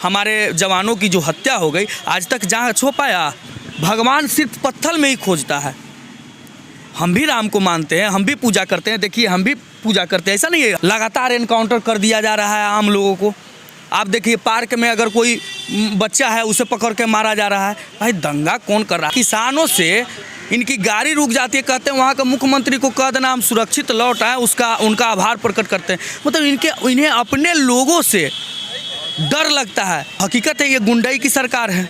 हमारे जवानों की जो हत्या हो गई, आज तक जहाँ छो पाया। भगवान सिर्फ पत्थर में ही खोजता है। हम भी राम को मानते हैं, हम भी पूजा करते हैं, देखिए हम भी पूजा करते हैं, ऐसा नहीं है। लगातार एनकाउंटर कर दिया जा रहा है आम लोगों को। आप देखिए पार्क में अगर कोई बच्चा है उसे पकड़ के मारा जा रहा है। भाई दंगा कौन कर रहा है? किसानों से इनकी गाड़ी रुक जाती है, कहते हैं वहाँ का मुख्यमंत्री को कह देना हम सुरक्षित लौट आए, उनका आभार प्रकट करते हैं। मतलब इन्हें अपने लोगों से डर लगता है। हकीकत है ये गुंडाई की सरकार है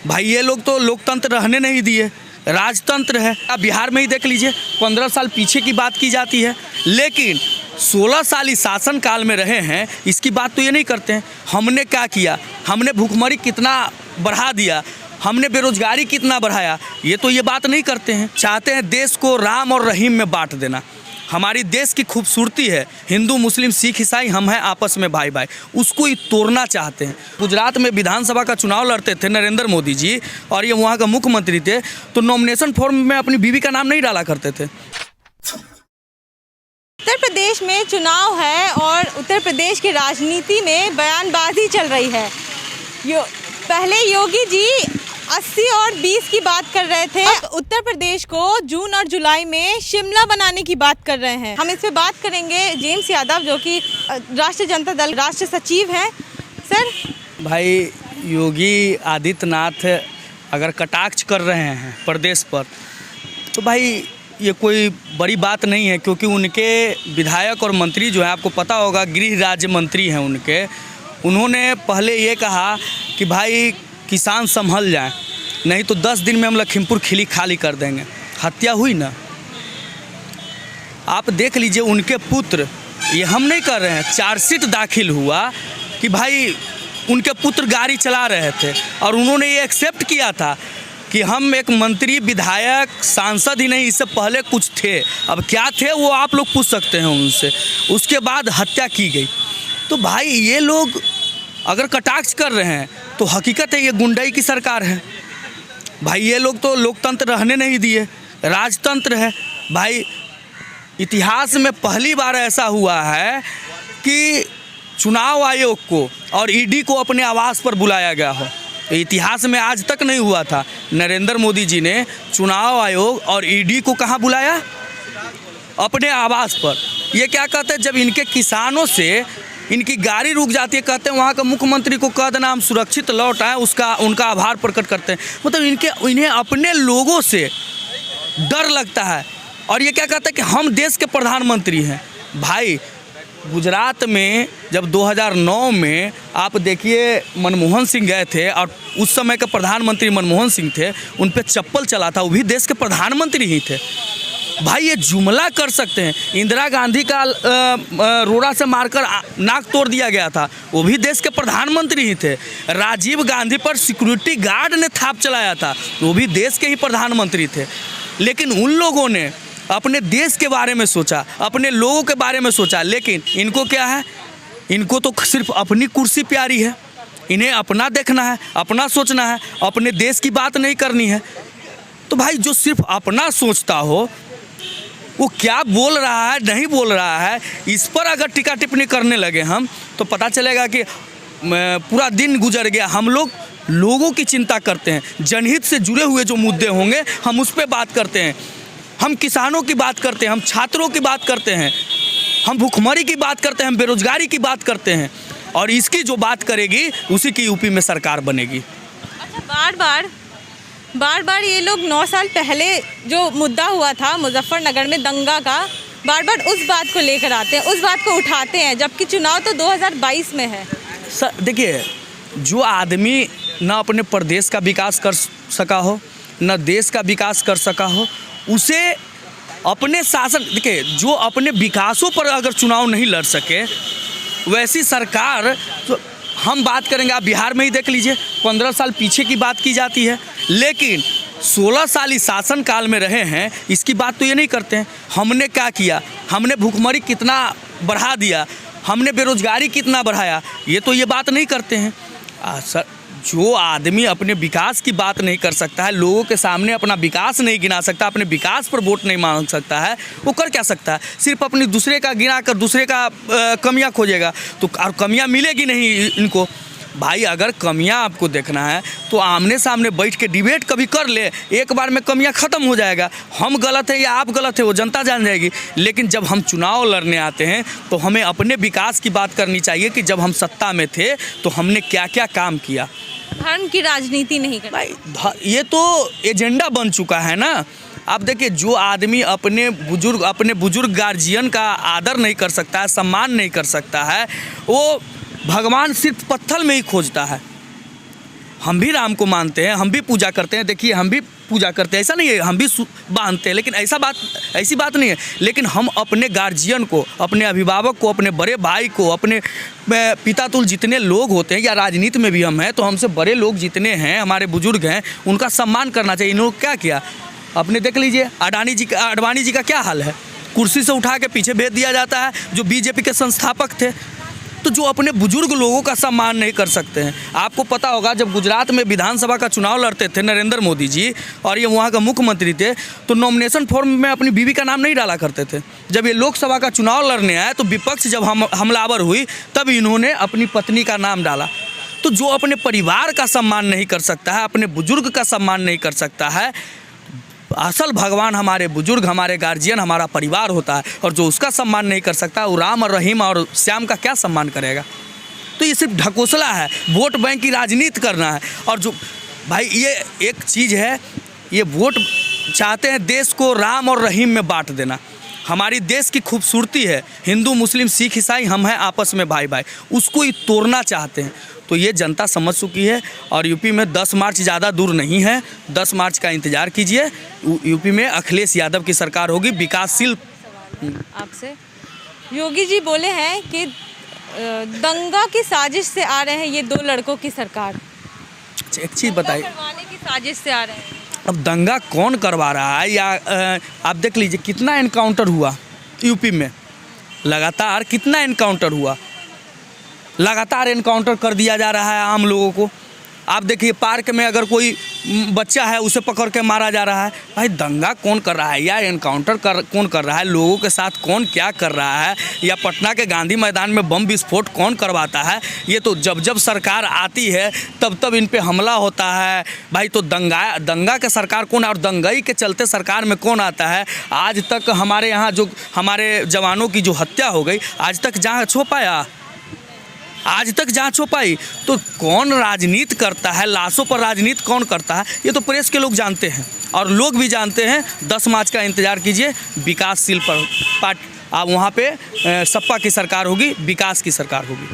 भाई। ये लोग तो लोकतंत्र रहने नहीं दिए, राजतंत्र है। आप बिहार में ही देख लीजिए, 15 साल पीछे की बात की जाती है, लेकिन 16 साल इस शासन काल में रहे हैं, इसकी बात तो ये नहीं करते हैं। हमने क्या किया, हमने भूखमरी कितना बढ़ा दिया, हमने बेरोजगारी कितना बढ़ाया, ये तो ये बात नहीं करते हैं। चाहते हैं देश को राम और रहीम में बांट देना। हमारी देश की खूबसूरती है हिंदू मुस्लिम सिख ईसाई हम हैं आपस में भाई भाई, उसको ही तोड़ना चाहते हैं। गुजरात में विधानसभा का चुनाव लड़ते थे नरेंद्र मोदी जी, और ये वहाँ का मुख्यमंत्री थे, तो नॉमिनेशन फॉर्म में अपनी बीवी का नाम नहीं डाला करते थे। उत्तर प्रदेश में चुनाव है और उत्तर प्रदेश की राजनीति में बयानबाजी चल रही है। पहले योगी जी 80 और 20 की बात कर रहे थे, अब उत्तर प्रदेश को जून और जुलाई में शिमला बनाने की बात कर रहे हैं। हम इस पे बात करेंगे जेम्स यादव, जो कि राष्ट्रीय जनता दल राष्ट्र सचिव हैं। सर, भाई योगी आदित्यनाथ अगर कटाक्ष कर रहे हैं प्रदेश पर, तो भाई ये कोई बड़ी बात नहीं है, क्योंकि उनके विधायक और मंत्री जो है, आपको पता होगा गृह राज्य मंत्री हैं उन्होंने पहले ये कहा कि भाई किसान संभल जाएं, नहीं तो 10 दिन में हम लखीमपुर खिली खाली कर देंगे। हत्या हुई ना, आप देख लीजिए उनके पुत्र, ये हम नहीं कर रहे हैं, चार्जशीट दाखिल हुआ कि भाई उनके पुत्र गाड़ी चला रहे थे और उन्होंने ये एक्सेप्ट किया था कि हम एक मंत्री विधायक सांसद ही नहीं, इससे पहले कुछ थे। अब क्या थे वो आप लोग पूछ सकते हैं उनसे। उसके बाद हत्या की गई। तो भाई ये लोग अगर कटाक्ष कर रहे हैं तो हकीकत है ये गुंडाई की सरकार है भाई। ये लोग तो लोकतंत्र रहने नहीं दिए, राजतंत्र है भाई। इतिहास में पहली बार ऐसा हुआ है कि चुनाव आयोग को और ईडी को अपने आवास पर बुलाया गया हो। इतिहास में आज तक नहीं हुआ था। नरेंद्र मोदी जी ने चुनाव आयोग और ईडी को कहाँ बुलाया? अपने आवास पर। ये क्या कहते हैं, जब इनके किसानों से इनकी गाड़ी रुक जाती है, कहते हैं वहाँ का मुख्यमंत्री को कह देना हम सुरक्षित लौट आए, उनका आभार प्रकट करते हैं। मतलब इन्हें अपने लोगों से डर लगता है। और ये क्या कहते हैं कि हम देश के प्रधानमंत्री हैं। भाई गुजरात में जब 2009 में आप देखिए मनमोहन सिंह गए थे और उस समय के प्रधानमंत्री मनमोहन सिंह थे, उन पे चप्पल चला था, वो भी देश के प्रधानमंत्री ही थे। भाई ये जुमला कर सकते हैं। इंदिरा गांधी का रोड़ा से मारकर नाक तोड़ दिया गया था, वो भी देश के प्रधानमंत्री ही थे। राजीव गांधी पर सिक्योरिटी गार्ड ने थाप चलाया था, वो भी देश के ही प्रधानमंत्री थे। लेकिन उन लोगों ने अपने देश के बारे में सोचा, अपने लोगों के बारे में सोचा। लेकिन इनको क्या है, इनको तो सिर्फ अपनी कुर्सी प्यारी है, इन्हें अपना देखना है, अपना सोचना है, अपने देश की बात नहीं करनी है। तो भाई जो सिर्फ अपना सोचता हो वो क्या बोल रहा है नहीं बोल रहा है, इस पर अगर टीका टिप्पणी करने लगे हम, तो पता चलेगा कि पूरा दिन गुजर गया। हम लोग लोगों की चिंता करते हैं, जनहित से जुड़े हुए जो मुद्दे होंगे हम उस पर बात करते हैं। हम किसानों की बात करते हैं, हम छात्रों की बात करते हैं, हम भूखमरी की बात करते हैं, हम बेरोजगारी की बात करते हैं। और इसकी जो बात करेगी उसी की यूपी में सरकार बनेगी। अच्छा, बार बार ये लोग 9 साल पहले जो मुद्दा हुआ था मुजफ्फरनगर में दंगा का, बार बार उस बात को लेकर आते हैं, उस बात को उठाते हैं, जबकि चुनाव तो 2022 में है। सर देखिए, जो आदमी न अपने प्रदेश का विकास कर सका हो, न देश का विकास कर सका हो, उसे अपने शासन, देखिए जो अपने विकासों पर अगर चुनाव नहीं लड़ सके, वैसी सरकार तो हम बात करेंगे। आप बिहार में ही देख लीजिए, 15 साल पीछे की बात की जाती है, लेकिन 16 साल इस शासन काल में रहे हैं, इसकी बात तो ये नहीं करते हैं। हमने क्या किया, हमने भूखमरी कितना बढ़ा दिया, हमने बेरोजगारी कितना बढ़ाया, ये तो ये बात नहीं करते हैं। सर जो आदमी अपने विकास की बात नहीं कर सकता है, लोगों के सामने अपना विकास नहीं गिना सकता, अपने विकास पर वोट नहीं मांग सकता है, वो कर क्या सकता है? सिर्फ अपनी दूसरे का गिना कर दूसरे का कमियां खोजेगा, तो और कमियां मिलेगी नहीं इनको। भाई अगर कमियां आपको देखना है तो आमने सामने बैठ के डिबेट कभी कर ले, एक बार में कमियां ख़त्म हो जाएगा। हम गलत है या आप गलत है वो जनता जान जाएगी। लेकिन जब हम चुनाव लड़ने आते हैं तो हमें अपने विकास की बात करनी चाहिए कि जब हम सत्ता में थे तो हमने क्या क्या काम किया। धर्म की राजनीति नहीं करना। भाई ये तो एजेंडा बन चुका है ना। आप देखिए, जो आदमी अपने बुजुर्ग गार्जियन का आदर नहीं कर सकता है, सम्मान नहीं कर सकता है, वो भगवान सिर्फ पत्थर में ही खोजता है। हम भी राम को मानते हैं, हम भी पूजा करते हैं। देखिए, हम भी पूजा करते हैं, ऐसा नहीं है, हम भी बांधते हैं, लेकिन ऐसी बात नहीं है। लेकिन हम अपने गार्जियन को, अपने अभिभावक को, अपने बड़े भाई को, अपने पिता तुल जितने लोग होते हैं, या राजनीति में भी हम हैं तो हमसे बड़े लोग जितने हैं, हमारे बुजुर्ग हैं, उनका सम्मान करना चाहिए। इन्होंने क्या किया अपने देख लीजिए। अडवाणी जी का क्या हाल है, कुर्सी से उठा के पीछे भेज दिया जाता है, जो बीजेपी के संस्थापक थे। तो जो अपने बुजुर्ग लोगों का सम्मान नहीं कर सकते हैं। आपको पता होगा, जब गुजरात में विधानसभा का चुनाव लड़ते थे नरेंद्र मोदी जी और ये वहाँ का मुख्यमंत्री थे, तो नॉमिनेशन फॉर्म में अपनी बीवी का नाम नहीं डाला करते थे। जब ये लोकसभा का चुनाव लड़ने आए तो विपक्ष जब हमलावर हुई तब इन्होंने अपनी पत्नी का नाम डाला। तो जो अपने परिवार का सम्मान नहीं कर सकता है, अपने बुजुर्ग का सम्मान नहीं कर सकता है, असल भगवान हमारे बुजुर्ग, हमारे गार्जियन, हमारा परिवार होता है। और जो उसका सम्मान नहीं कर सकता, वो राम और रहीम और श्याम का क्या सम्मान करेगा। तो ये सिर्फ ढकोसला है, वोट बैंक की राजनीति करना है। और जो भाई ये एक चीज़ है, ये वोट चाहते हैं देश को राम और रहीम में बांट देना। हमारी देश की खूबसूरती है, हिंदू मुस्लिम सिख ईसाई हम हैं आपस में भाई भाई, उसको ही तोड़ना चाहते हैं। तो ये जनता समझ चुकी है। और यूपी में 10 मार्च ज़्यादा दूर नहीं है, 10 मार्च का इंतज़ार कीजिए। यूपी में अखिलेश यादव की सरकार होगी, विकासशील। आपसे योगी जी बोले हैं कि दंगा की साजिश से आ रहे हैं ये 2 लड़कों की सरकार। एक चीज़ बताइए, करवाने की साजिश से आ रहे हैं। अब दंगा कौन करवा रहा है? या आप देख लीजिए कितना एनकाउंटर हुआ यूपी में, लगातार कितना एनकाउंटर हुआ, लगातार एनकाउंटर कर दिया जा रहा है आम लोगों को। आप देखिए, पार्क में अगर कोई बच्चा है उसे पकड़ के मारा जा रहा है। भाई दंगा कौन कर रहा है या एनकाउंटर कौन कर रहा है? लोगों के साथ कौन क्या कर रहा है? या पटना के गांधी मैदान में बम विस्फोट कौन करवाता है? ये तो जब सरकार आती है तब इन पे हमला होता है। भाई तो दंगा के सरकार कौन है? और दंगाई के चलते सरकार में कौन आता है? आज तक हमारे यहाँ जो हमारे जवानों की जो हत्या हो गई, आज तक जाँच हो पाया? आज तक जांच हो पाई? तो कौन राजनीति करता है, लाशों पर राजनीति कौन करता है, ये तो प्रेस के लोग जानते हैं और लोग भी जानते हैं। 10 मार्च का इंतज़ार कीजिए, विकासशील पार्टी, आप वहाँ पे सपा की सरकार होगी, विकास की सरकार होगी।